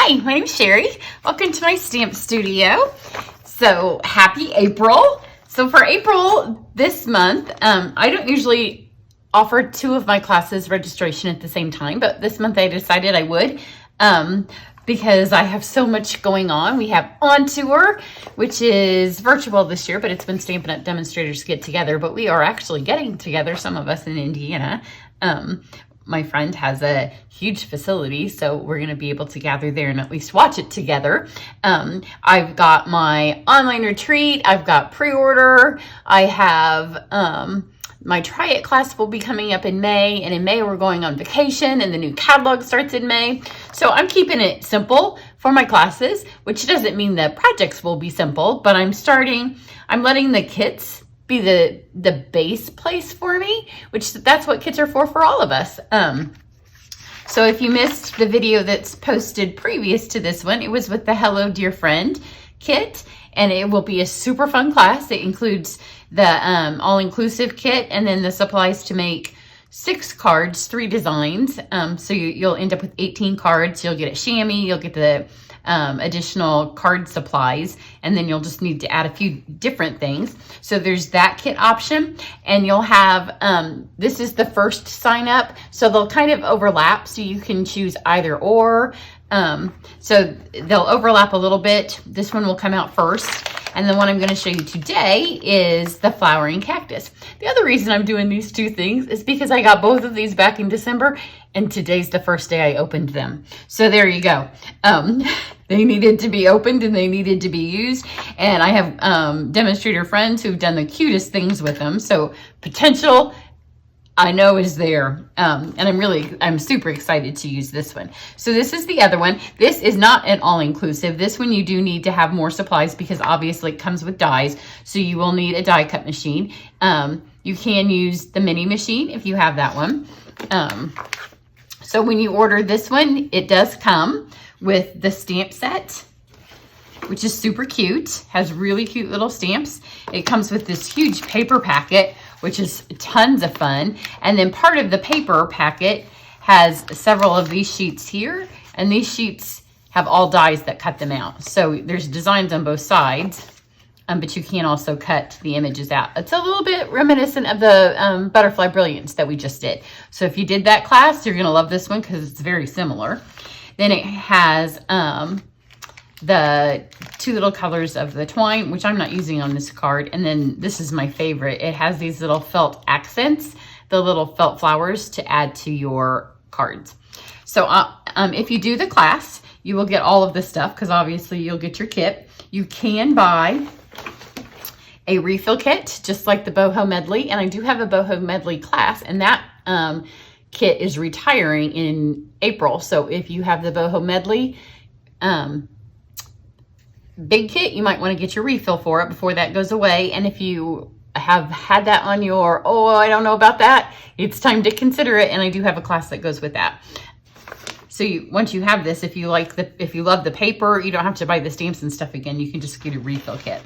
Hi, my name's Cheri. Welcome to my stamp studio. So happy April. So for April this month, I don't usually offer 2 of my classes registration at the same time, but this month I decided I would because I have so much going on. We have On Tour, which is virtual this year, but it's when Stampin' Up! Demonstrators get together, but we are actually getting together, some of us in Indiana. My friend has a huge facility, so we're going to be able to gather there and at least watch it together. I've got my online retreat. I've got pre-order. I have my Try It class will be coming up in May, and in May we're going on vacation, and the new catalog starts in May. So I'm keeping it simple for my classes, which doesn't mean the projects will be simple, but I'm letting the kits be the base place for me, which that's what kits are for all of us. So if you missed the video that's posted previous to this one, it was with the Hello Dear Friend kit, and it will be a super fun class. It includes the all-inclusive kit and then the supplies to make 6 cards, 3 designs. So you'll end up with 18 cards. You'll get a chamois, you'll get the additional card supplies, and then you'll just need to add a few different things. So there's that kit option, and you'll have, this is the first sign up, so they'll kind of overlap, so you can choose either or. So they'll overlap a little bit. This one will come out first, and the one I'm going to show you today is the flowering cactus. The other reason I'm doing these 2 things is because I got both of these back in December, and today's the first day I opened them. So there you go. They needed to be opened and they needed to be used. And I have demonstrator friends who've done the cutest things with them. So potential, I know, is there. And I'm super excited to use this one. So this is the other one. This is not an all-inclusive. This one you do need to have more supplies because obviously it comes with dies. So you will need a die cut machine. You can use the mini machine if you have that one. So when you order this one, it does come with the stamp set, which is super cute, has really cute little stamps. It comes with this huge paper packet, which is tons of fun. And then part of the paper packet has several of these sheets here, and these sheets have all dies that cut them out. So there's designs on both sides, but you can also cut the images out. It's a little bit reminiscent of the Butterfly Brilliance that we just did. So if you did that class, you're gonna love this one because it's very similar. Then it has the 2 little colors of the twine, which I'm not using on this card. And then this is my favorite. It has these little felt accents, the little felt flowers to add to your cards. So if you do the class, you will get all of this stuff because obviously you'll get your kit. You can buy a refill kit, just like the boho medley. And I do have a boho medley class, and that kit is retiring in April. So if you have the boho medley big kit, you might want to get your refill for it before that goes away. And if you have had that on your, oh, I don't know about that, it's time to consider it. And I do have a class that goes with that. So once you have this, if you love the paper, you don't have to buy the stamps and stuff again. You can just get a refill kit.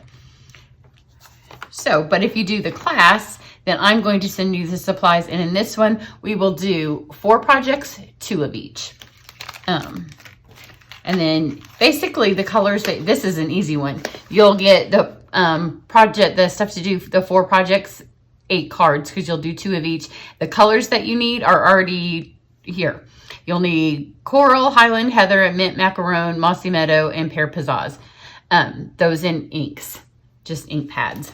So, but if you do the class, then I'm going to send you the supplies. And in this one, we will do 4 projects, 2 of each. And then basically the colors, this is an easy one. You'll get the the stuff to do the 4 projects, 8 cards, because you'll do 2 of each. The colors that you need are already here. You'll need Coral, Highland, Heather, Mint Macaron, Mossy Meadow, and Pear Pizzazz. Those in inks, just ink pads.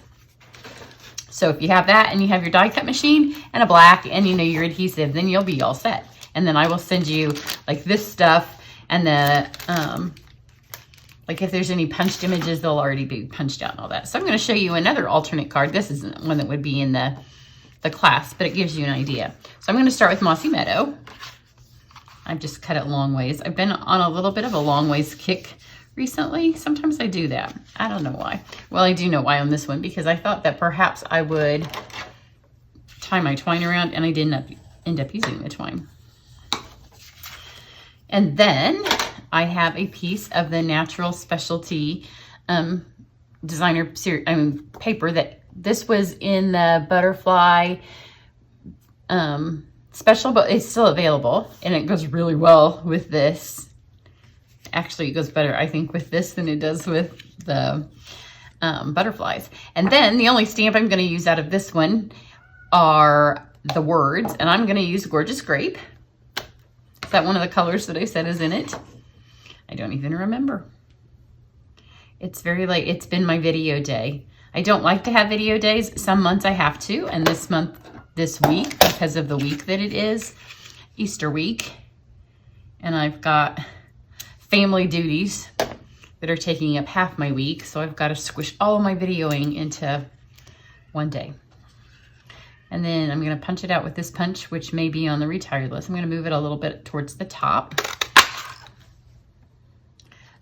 So if you have that and you have your die cut machine and a black and you know your adhesive, then you'll be all set. And then I will send you like this stuff and the, like if there's any punched images, they'll already be punched out and all that. So I'm going to show you another alternate card. This isn't one that would be in the class, but it gives you an idea. So I'm going to start with Mossy Meadow. I've just cut it long ways. I've been on a little bit of a long ways kick recently. Sometimes I do that. I don't know why. Well, I do know why on this one, because I thought that perhaps I would tie my twine around, and I didn't end up using the twine. And then I have a piece of the Natural Specialty designer series, paper that this was in the Butterfly special, but it's still available, and it goes really well with this. Actually, it goes better, I think, with this than it does with the butterflies. And then the only stamp I'm going to use out of this one are the words, and I'm going to use Gorgeous Grape. Is that one of the colors that I said is in it? I don't even remember. It's very late. It's been my video day. I don't like to have video days. Some months I have to, and this month, this week, because of the week that it is, Easter week, and I've got family duties that are taking up half my week, so I've got to squish all of my videoing into one day. And then I'm going to punch it out with this punch, which may be on the retired list. I'm going to move it a little bit towards the top.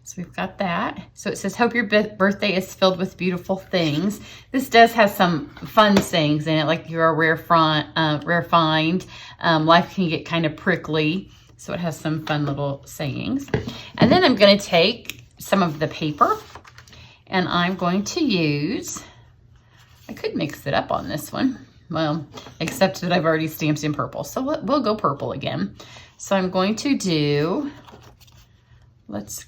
So we've got that. So it says, hope your birthday is filled with beautiful things. This does have some fun sayings in it, like you're a rare find. Life can get kind of prickly. So it has some fun little sayings. And then I'm going to take some of the paper and I'm going to use, I could mix it up on this one. Well, except that I've already stamped in purple. So we'll go purple again. So I'm going to do, let's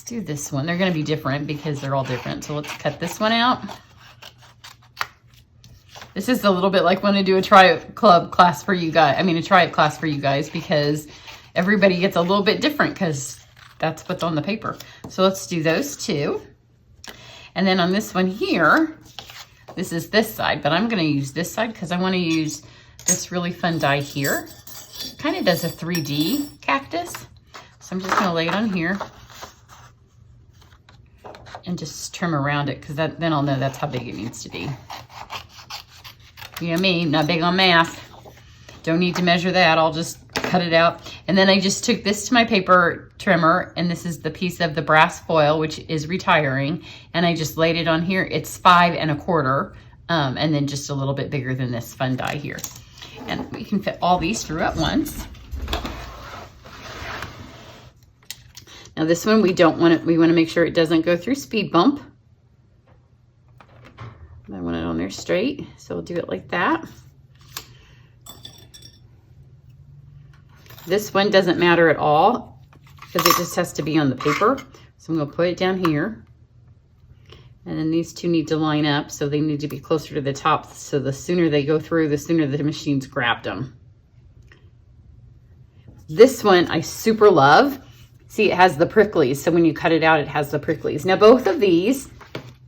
do this one. They're going to be different because they're all different. So let's cut this one out. This is a little bit like when I do a try-it class for you guys. I mean, a try-it class for you guys, because everybody gets a little bit different because that's what's on the paper. So let's do those two. And then on this one here, this is this side, but I'm going to use this side because I want to use this really fun die here. It kind of does a 3D cactus. So I'm just going to lay it on here and just trim around it, because then I'll know that's how big it needs to be. You know me, not big on math. Don't need to measure that. I'll just cut it out. And then I just took this to my paper trimmer, and this is the piece of the brass foil, which is retiring, and I just laid it on here. It's 5 1/4, and then just a little bit bigger than this fun die here. And we can fit all these through at once. Now this one, we want to make sure it doesn't go through speed bump. I want it on there straight, so we'll do it like that. This one doesn't matter at all because it just has to be on the paper. So I'm going to put it down here. And then these two need to line up, so they need to be closer to the top. So the sooner they go through, the sooner the machine's grabbed them. This one I super love. See, it has the pricklies. So when you cut it out, it has the pricklies. Now both of these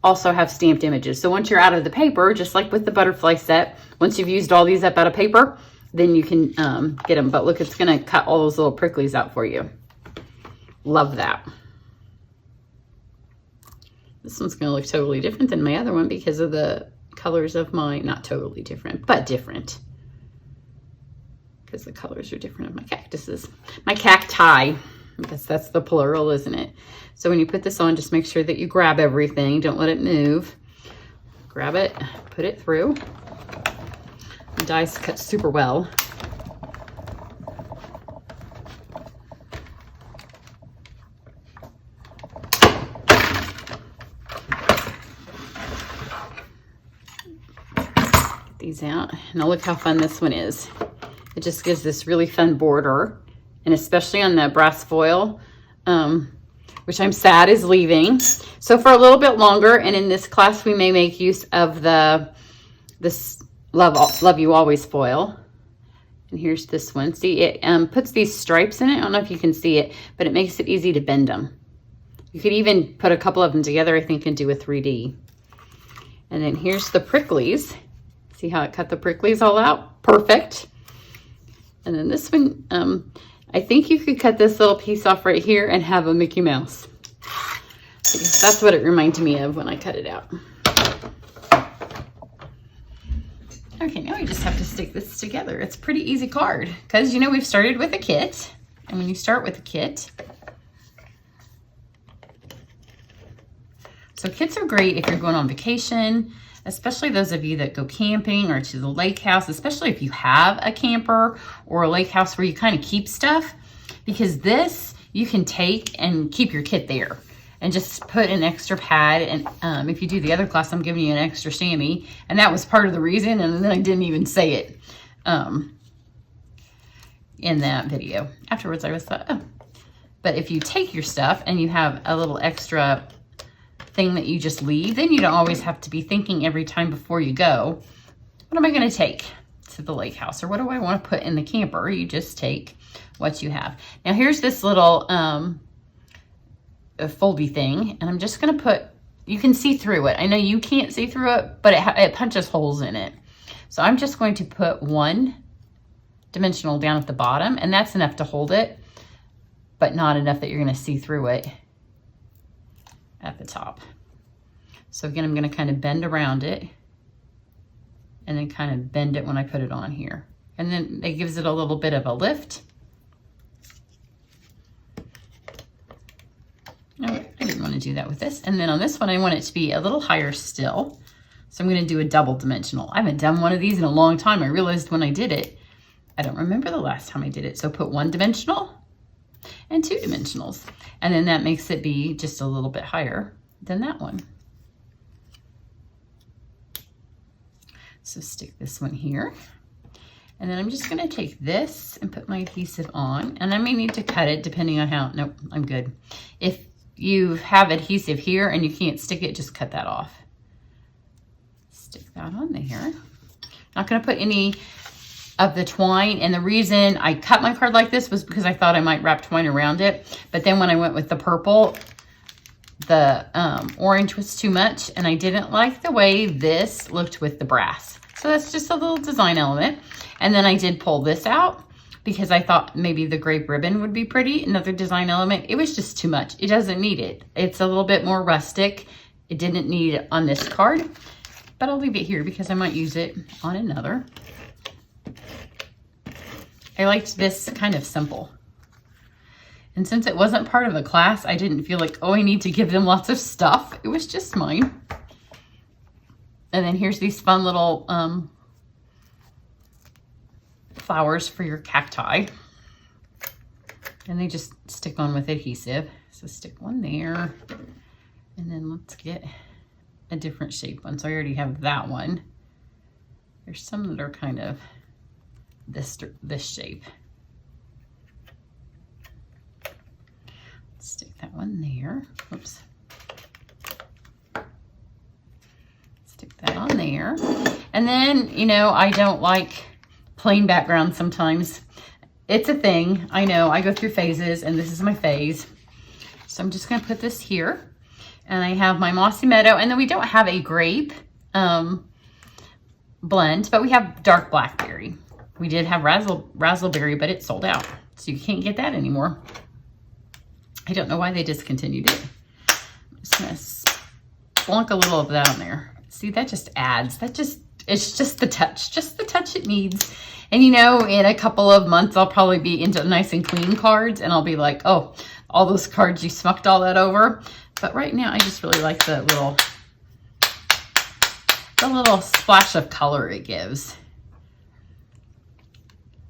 also have stamped images. So once you're out of the paper, just like with the butterfly set, once you've used all these up out of paper, then you can get them. But look, it's going to cut all those little pricklies out for you. Love that. This one's going to look totally different than my other one because of the colors of mine. Not totally different, but different. Because the colors are different of my cactuses. My cacti. I guess that's the plural, isn't it? So when you put this on, just make sure that you grab everything. Don't let it move. Grab it, put it through. The dies cut super well. Get these out. Now look how fun this one is. It just gives this really fun border, and especially on the brass foil, which I'm sad is leaving. So for a little bit longer, and in this class, we may make use of this Love You Always foil. And here's this one. See, it puts these stripes in it. I don't know if you can see it, but it makes it easy to bend them. You could even put a couple of them together, I think, and do a 3D. And then here's the pricklies. See how it cut the pricklies all out? Perfect. And then this one, I think you could cut this little piece off right here and have a Mickey Mouse. That's what it reminded me of when I cut it out. Okay, now we just have to stick this together. It's a pretty easy card because, you know, we've started with a kit. And when you start with a kit, so kits are great if you're going on vacation, especially those of you that go camping or to the lake house, especially if you have a camper or a lake house where you kind of keep stuff, because this you can take and keep your kit there and just put an extra pad. And if you do the other class, I'm giving you an extra stammy, and that was part of the reason, and then I didn't even say it. in that video. Afterwards, I was thought, oh. But if you take your stuff and you have a little extra thing that you just leave, then you don't always have to be thinking every time before you go, what am I going to take to the lake house, or what do I want to put in the camper? You just take what you have. Now here's this little foldy thing, and I'm just going to put, you can see through it. I know you can't see through it, but it punches holes in it. So I'm just going to put one dimensional down at the bottom, and that's enough to hold it, but not enough that you're going to see through it at the top. So again, I'm going to kind of bend around it and then kind of bend it when I put it on here. And then it gives it a little bit of a lift. No, I didn't want to do that with this. And then on this one, I want it to be a little higher still. So I'm going to do a double dimensional. I haven't done one of these in a long time. I realized when I did it, I don't remember the last time I did it. So put one dimensional and two dimensionals. And then that makes it be just a little bit higher than that one. So stick this one here. And then I'm just going to take this and put my adhesive on. And I may need to cut it depending on how, nope, I'm good. If you have adhesive here and you can't stick it, just cut that off. Stick that on there. Not going to put any of the twine, and the reason I cut my card like this was because I thought I might wrap twine around it, but then when I went with the purple, the orange was too much, and I didn't like the way this looked with the brass. So that's just a little design element. And then I did pull this out because I thought maybe the grape ribbon would be pretty, another design element. It was just too much. It doesn't need it. It's a little bit more rustic. It didn't need it on this card, but I'll leave it here because I might use it on another. I liked this kind of simple. And since it wasn't part of the class, I didn't feel like, oh, I need to give them lots of stuff. It was just mine. And then here's these fun little flowers for your cacti. And they just stick on with adhesive. So stick one there. And then let's get a different shape one. So I already have that one. There's some that are kind of this shape. Stick that one there. Oops. Stick that on there. And then, you know, I don't like plain backgrounds sometimes. It's a thing. I know. I go through phases, and this is my phase. So I'm just going to put this here. And I have my Mossy Meadow. And then we don't have a grape blend, but we have dark blackberry. We did have razzleberry, but it's sold out. So you can't get that anymore. I don't know why they discontinued it. I'm just going to splunk a little of that on there. See, that just adds. It's just the touch it needs. And you know, in a couple of months, I'll probably be into nice and clean cards, and I'll be like, oh, all those cards, you smucked all that over. But right now, I just really like the little splash of color it gives.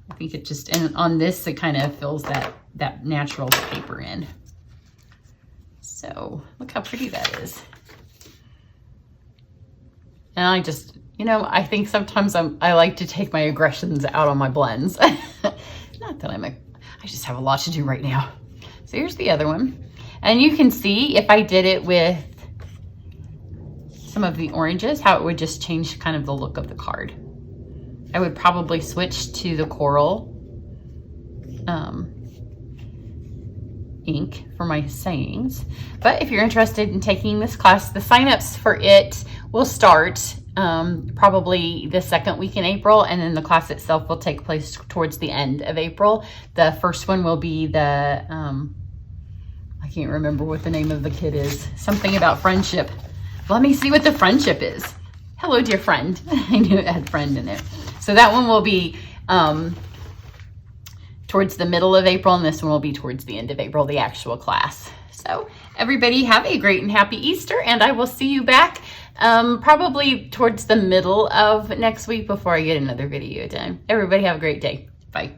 I think it just, and on this, it kind of fills that natural paper in. So look how pretty that is. And I just, you know, I think sometimes I like to take my aggressions out on my blends. Not that I just have a lot to do right now. So here's the other one. And you can see if I did it with some of the oranges, how it would just change kind of the look of the card. I would probably switch to the coral ink for my sayings. But if you're interested in taking this class, the signups for it will start probably the second week in April, and then the class itself will take place towards the end of April. The first one will be the, I can't remember what the name of the kid is. Something about friendship. Let me see what the friendship is. Hello, dear friend. I knew it had friend in it. So that one will be towards the middle of April, and this one will be towards the end of April, the actual class. So everybody have a great and happy Easter, and I will see you back probably towards the middle of next week before I get another video done. Everybody have a great day. Bye.